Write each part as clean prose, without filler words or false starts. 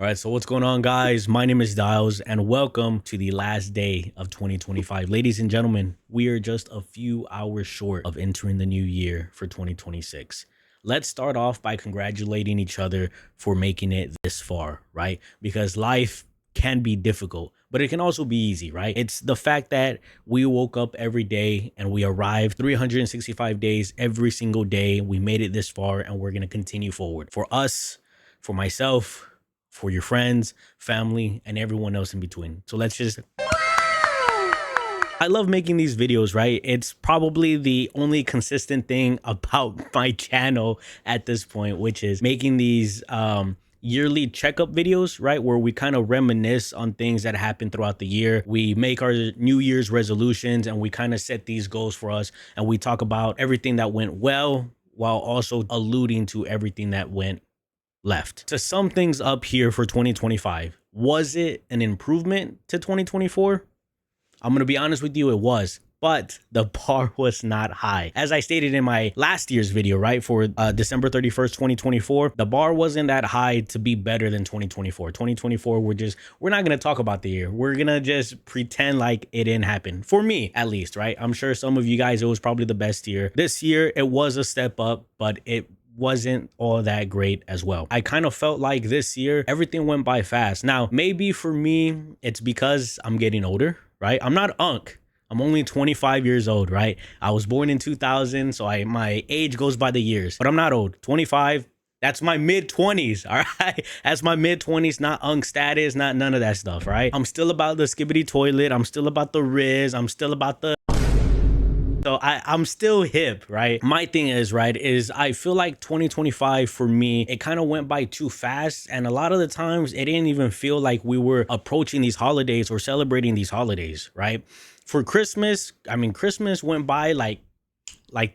All right, so what's going on, guys? My name is Dials, and welcome to the last day of 2025. Ladies and gentlemen, we are just a few hours short of entering the new year for 2026. Let's start off by congratulating each other for making it this far, right? Because life can be difficult, but it can also be easy, right? It's the fact that we woke up every day and we arrived 365 days every single day. We made it this far, and we're going to continue forward. For us, for myself, for your friends, family, and everyone else in between. So let's just I love making these videos, right? It's probably the only consistent thing about my channel at this point, which is making these yearly checkup videos, right? Where we kind of reminisce on things that happened throughout the year. We make our New Year's resolutions and we kind of set these goals for us, and we talk about everything that went well while also alluding to everything that went left. To sum things up here for 2025, was it an improvement to 2024? I'm going to be honest with you, it was. But the bar was not high. As I stated in my last year's video, right, for December 31st, 2024, the bar wasn't that high to be better than 2024. 2024, we're not going to talk about the year. We're going to just pretend like it didn't happen. For me, at least, right? I'm sure some of you guys, it was probably the best year. This year, it was a step up, but it wasn't all that great as well. I kind of felt like this year, everything went by fast. Now, maybe for me, it's because I'm getting older, right? I'm not Unk. I'm only 25 years old, right? I was born in 2000, so my age goes by the years, but I'm not old. 25, that's my mid 20s, all right? That's my mid 20s, not Unk status, not none of that stuff, right? I'm still about the skibbity toilet. I'm still about the Riz. I'm still about the so I'm still hip, right? My thing is, right, is I feel like 2025 for me, it kind of went by too fast. And a lot of the times it didn't even feel like we were approaching these holidays or celebrating these holidays, right? For Christmas, I mean, Christmas went by like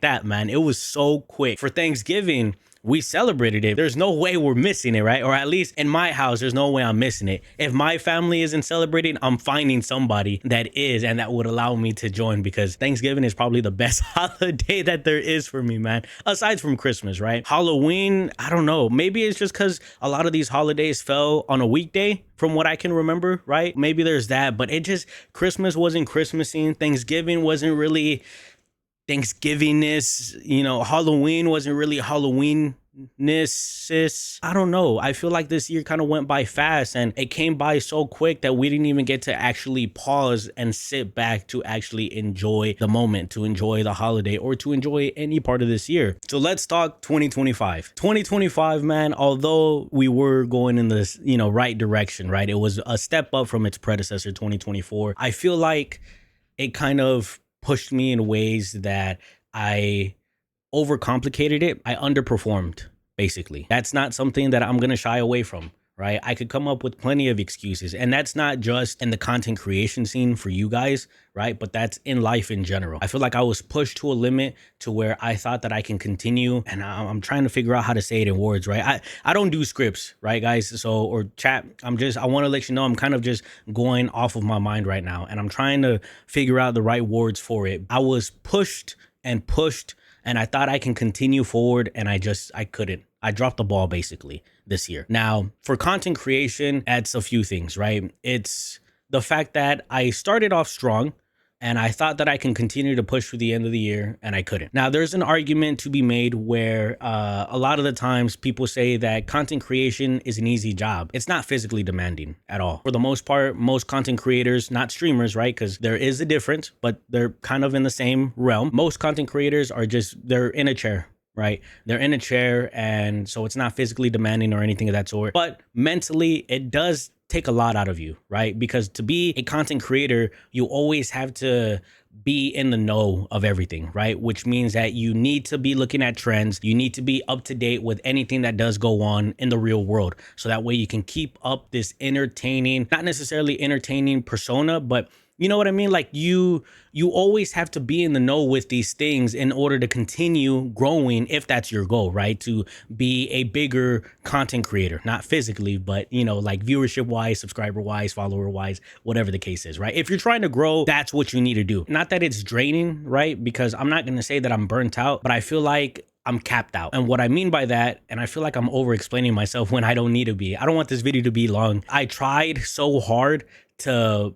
that, man. It was so quick. For Thanksgiving, we celebrated it. There's no way we're missing it, right? Or at least in my house, there's no way I'm missing it. If my family isn't celebrating, I'm finding somebody that is, and that would allow me to join, because Thanksgiving is probably the best holiday that there is for me, man. Aside from Christmas, right? Halloween, I don't know. Maybe it's just because a lot of these holidays fell on a weekday from what I can remember, right? Maybe there's that, but it just, Christmas wasn't Christmasing. Thanksgiving wasn't really Thanksgivingness, Halloween wasn't really Halloweenness. I don't know. I feel like this year kind of went by fast, and it came by so quick that we didn't even get to actually pause and sit back to actually enjoy the moment, to enjoy the holiday, or to enjoy any part of this year. So let's talk 2025. 2025, man, although we were going in this, right direction, right? It was a step up from its predecessor, 2024. I feel like it kind of pushed me in ways that I overcomplicated it. I underperformed, basically. That's not something that I'm going to shy away from, right? I could come up with plenty of excuses. And that's not just in the content creation scene for you guys, right? But that's in life in general. I feel like I was pushed to a limit to where I thought that I can continue. And I'm trying to figure out how to say it in words, right? I don't do scripts, right, guys? So, or chat, I want to let you know, I'm kind of just going off of my mind right now. And I'm trying to figure out the right words for it. I was pushed, and I thought I can continue forward, and I couldn't. I dropped the ball basically this year. Now, for content creation, it's a few things, right? It's the fact that I started off strong, and I thought that I can continue to push through the end of the year, and I couldn't. Now, there's an argument to be made where a lot of the times people say that content creation is an easy job. It's not physically demanding at all. For the most part, most content creators, not streamers, right? Because there is a difference, but they're kind of in the same realm. Most content creators they're in a chair, right? They're in a chair, and so it's not physically demanding or anything of that sort. But mentally, it does take a lot out of you, right? Because to be a content creator, you always have to be in the know of everything, right? Which means that you need to be looking at trends. You need to be up to date with anything that does go on in the real world. So that way you can keep up this entertaining, not necessarily entertaining persona, but you know what I mean? Like you always have to be in the know with these things in order to continue growing, if that's your goal, right? To be a bigger content creator, not physically, but like viewership wise, subscriber wise, follower wise, whatever the case is, right? If you're trying to grow, that's what you need to do. Not that it's draining, right? Because I'm not going to say that I'm burnt out, but I feel like I'm capped out. And what I mean by that, and I feel like I'm over explaining myself when I don't need to be. I don't want this video to be long. I tried so hard to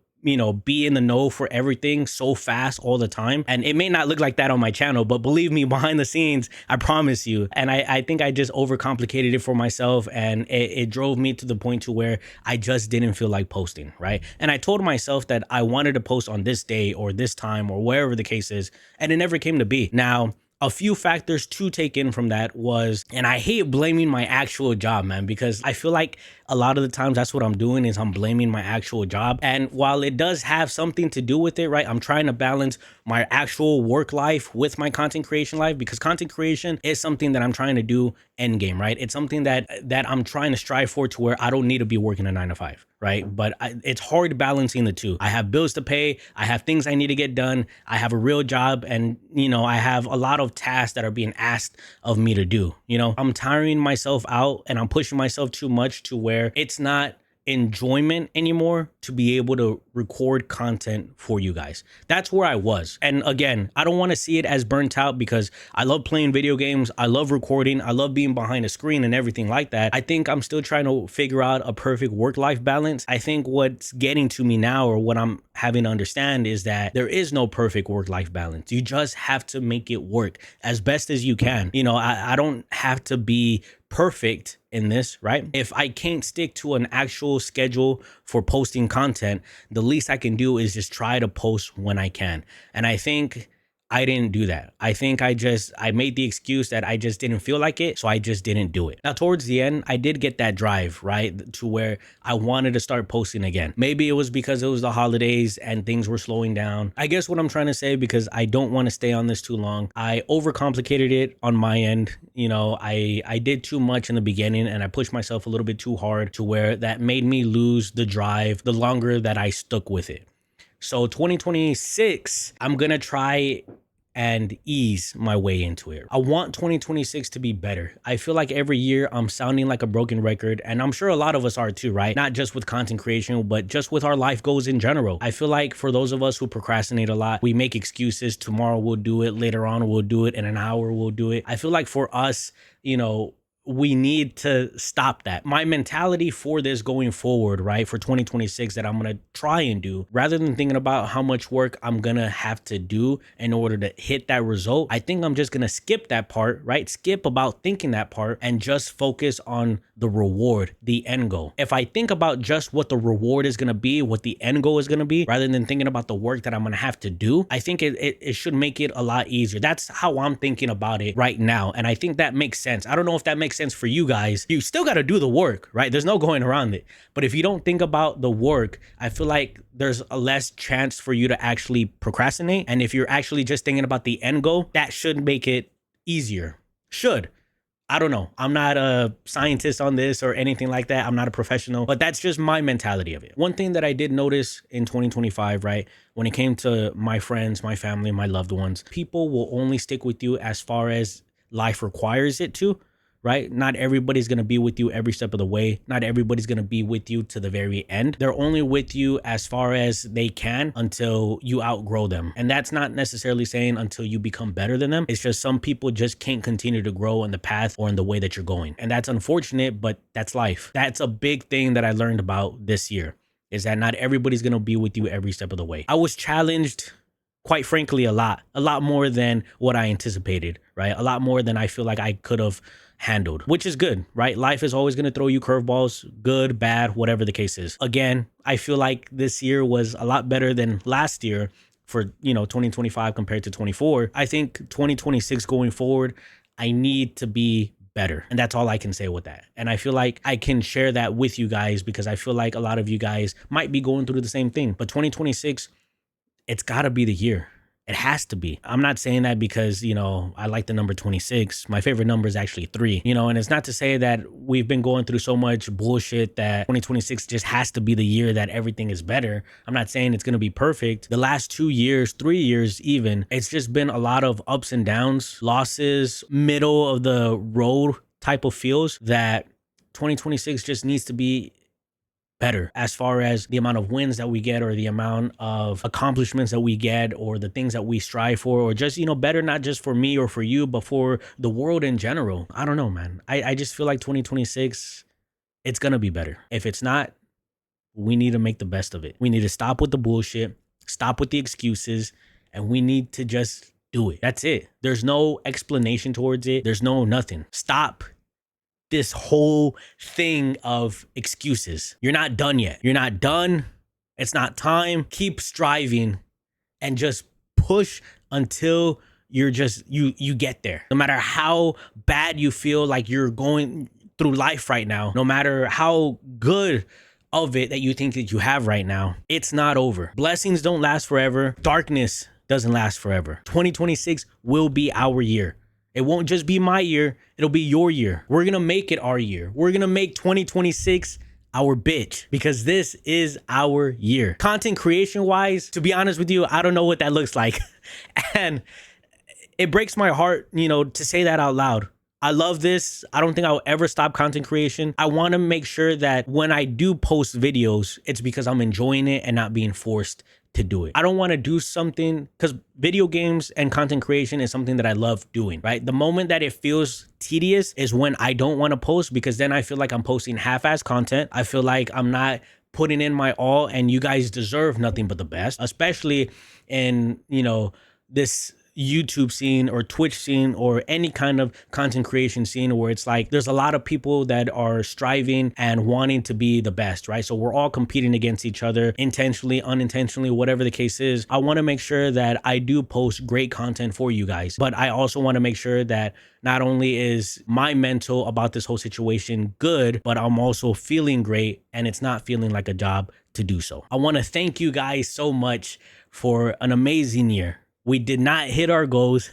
be in the know for everything so fast all the time. And it may not look like that on my channel, but believe me, behind the scenes, I promise you. And I think I just overcomplicated it for myself, and it drove me to the point to where I just didn't feel like posting, right? And I told myself that I wanted to post on this day or this time or wherever the case is, and it never came to be. Now, a few factors to take in from that was, and I hate blaming my actual job, man, because I feel like a lot of the times that's what I'm doing is I'm blaming my actual job. And while it does have something to do with it, right, I'm trying to balance my actual work life with my content creation life, because content creation is something that I'm trying to do end game, right? It's something that I'm trying to strive for, to where I don't need to be working a 9 to 5. Right. But it's hard balancing the two. I have bills to pay. I have things I need to get done. I have a real job. And, I have a lot of tasks that are being asked of me to do. I'm tiring myself out, and I'm pushing myself too much to where it's not enjoyment anymore to be able to record content for you guys. That's where I was. And again, I don't want to see it as burnt out, because I love playing video games. I love recording. I love being behind a screen and everything like that. I think I'm still trying to figure out a perfect work-life balance. I think what's getting to me now, or what I'm having to understand, is that there is no perfect work-life balance. You just have to make it work as best as you can. I don't have to be perfect in this, right? If I can't stick to an actual schedule for posting content, the least I can do is just try to post when I can. And I think I didn't do that. I think I made the excuse that I just didn't feel like it, so I just didn't do it. Now, towards the end, I did get that drive, right, to where I wanted to start posting again. Maybe it was because it was the holidays and things were slowing down. I guess what I'm trying to say, because I don't want to stay on this too long, I overcomplicated it on my end. I did too much in the beginning, and I pushed myself a little bit too hard, to where that made me lose the drive the longer that I stuck with it. So 2026, I'm going to try and ease my way into it. I want 2026 to be better. I feel like every year I'm sounding like a broken record, and I'm sure a lot of us are too, right? Not just with content creation, but just with our life goals in general. I feel like for those of us who procrastinate a lot, we make excuses. Tomorrow we'll do it. Later on we'll do it. In an hour we'll do it. I feel like for us, we need to stop that. My mentality for this going forward, right, for 2026, that I'm going to try and do, rather than thinking about how much work I'm going to have to do in order to hit that result, I think I'm just going to skip that part, right? Skip about thinking that part, and just focus on the reward, the end goal. If I think about just what the reward is going to be, what the end goal is going to be, rather than thinking about the work that I'm going to have to do, I think it should make it a lot easier. That's how I'm thinking about it right now. And I think that makes sense. I don't know if that makes sense for you guys. You still got to do the work, right? There's no going around it. But if you don't think about the work, I feel like there's a less chance for you to actually procrastinate. And if you're actually just thinking about the end goal, that should make it easier. Should. I don't know. I'm not a scientist on this or anything like that. I'm not a professional, but that's just my mentality of it. One thing that I did notice in 2025, right, when it came to my friends, my family, my loved ones, people will only stick with you as far as life requires it to, right? Not everybody's going to be with you every step of the way. Not everybody's going to be with you to the very end. They're only with you as far as they can until you outgrow them. And that's not necessarily saying until you become better than them. It's just some people just can't continue to grow in the path or in the way that you're going. And that's unfortunate, but that's life. That's a big thing that I learned about this year, is that not everybody's going to be with you every step of the way. I was challenged, quite frankly, a lot more than what I anticipated, right? A lot more than I feel like I could have handled, which is good, right? Life is always going to throw you curveballs, good, bad, whatever the case is. Again, I feel like this year was a lot better than last year for, 2025 compared to 24. I think 2026 going forward, I need to be better. And that's all I can say with that. And I feel like I can share that with you guys, because I feel like a lot of you guys might be going through the same thing. But 2026, it's got to be the year. It has to be. I'm not saying that because, I like the number 26. My favorite number is actually 3, and it's not to say that we've been going through so much bullshit that 2026 just has to be the year that everything is better. I'm not saying it's going to be perfect. The last 2 years, 3 years even, it's just been a lot of ups and downs, losses, middle of the road type of feels, that 2026 just needs to be better as far as the amount of wins that we get or the amount of accomplishments that we get or the things that we strive for, or just, better, not just for me or for you, but for the world in general. I don't know, man. I just feel like 2026, it's going to be better. If it's not, we need to make the best of it. We need to stop with the bullshit, stop with the excuses, and we need to just do it. That's it. There's no explanation towards it. There's no nothing. Stop this whole thing of excuses. You're not done yet. You're not done. It's not time. Keep striving and just push until you're just, you get there. No matter how bad you feel like you're going through life right now, no matter how good of it that you think that you have right now, it's not over. Blessings don't last forever. Darkness doesn't last forever. 2026 will be our year. It won't just be my year. It'll be your year. We're going to make it our year. We're going to make 2026 our bitch, because this is our year. Content creation wise, to be honest with you, I don't know what that looks like. And it breaks my heart, to say that out loud. I love this. I don't think I'll ever stop content creation. I want to make sure that when I do post videos, it's because I'm enjoying it and not being forced to do it. I don't want to do something, because video games and content creation is something that I love doing, right? The moment that it feels tedious is when I don't want to post, because then I feel like I'm posting half-ass content. I feel like I'm not putting in my all, and you guys deserve nothing but the best, especially in, this YouTube scene or Twitch scene or any kind of content creation scene where it's like there's a lot of people that are striving and wanting to be the best, right? So we're all competing against each other, intentionally, unintentionally, whatever the case is. I want to make sure that I do post great content for you guys, but I also want to make sure that not only is my mental about this whole situation good, but I'm also feeling great and it's not feeling like a job to do so. I want to thank you guys so much for an amazing year. We did not hit our goals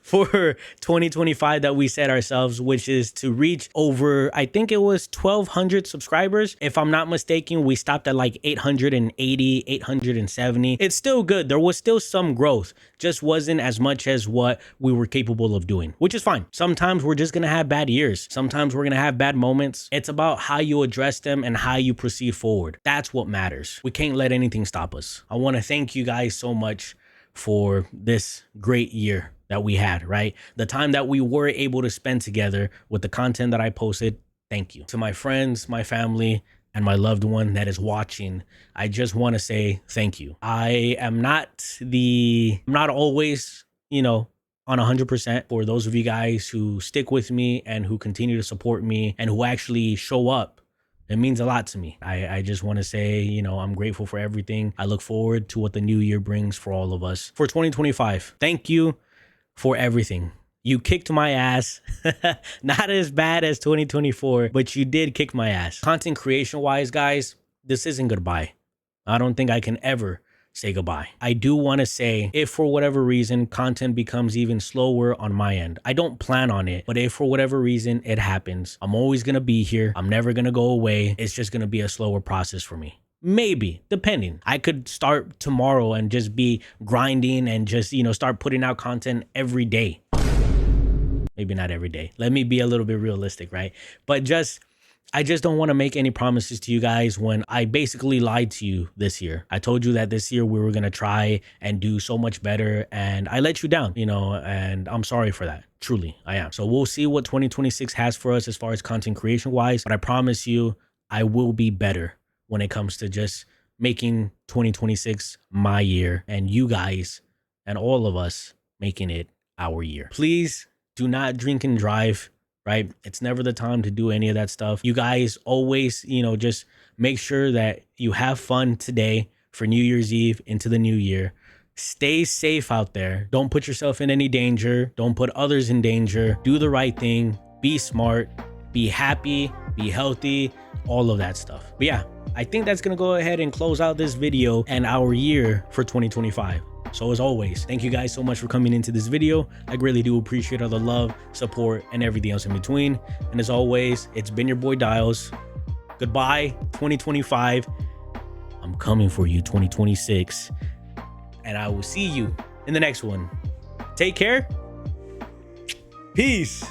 for 2025 that we set ourselves, which is to reach over, I think it was 1,200 subscribers. If I'm not mistaken, we stopped at like 880, 870. It's still good. There was still some growth, just wasn't as much as what we were capable of doing, which is fine. Sometimes we're just going to have bad years. Sometimes we're going to have bad moments. It's about how you address them and how you proceed forward. That's what matters. We can't let anything stop us. I want to thank you guys so much for this great year that we had, right? The time that we were able to spend together with the content that I posted. Thank you. To my friends, my family, and my loved one that is watching, I just want to say thank you. I'm not always, on 100%. For those of you guys who stick with me and who continue to support me and who actually show up, it means a lot to me. I just want to say, I'm grateful for everything. I look forward to what the new year brings for all of us. For 2025, thank you for everything. You kicked my ass. Not as bad as 2024, but you did kick my ass. Content creation wise, guys, this isn't goodbye. I don't think I can ever say goodbye. I do want to say, if for whatever reason content becomes even slower on my end, I don't plan on it, but if for whatever reason it happens, I'm always going to be here. I'm never going to go away. It's just going to be a slower process for me. Maybe, depending. I could start tomorrow and just be grinding and just, start putting out content every day. Maybe not every day. Let me be a little bit realistic, right? But I just don't want to make any promises to you guys when I basically lied to you this year. I told you that this year we were going to try and do so much better, and I let you down, and I'm sorry for that. Truly, I am. So we'll see what 2026 has for us as far as content creation wise, but I promise you I will be better when it comes to just making 2026 my year and you guys and all of us making it our year. Please do not drink and drive. Right? It's never the time to do any of that stuff. You guys always, just make sure that you have fun today for New Year's Eve into the new year. Stay safe out there. Don't put yourself in any danger. Don't put others in danger. Do the right thing. Be smart. Be happy. Be healthy. All of that stuff. But yeah, I think that's going to go ahead and close out this video and our year for 2025. So as always, thank you guys so much for coming into this video. I greatly do appreciate all the love, support, and everything else in between. And as always, it's been your boy Dials. Goodbye, 2025. I'm coming for you, 2026. And I will see you in the next one. Take care. Peace.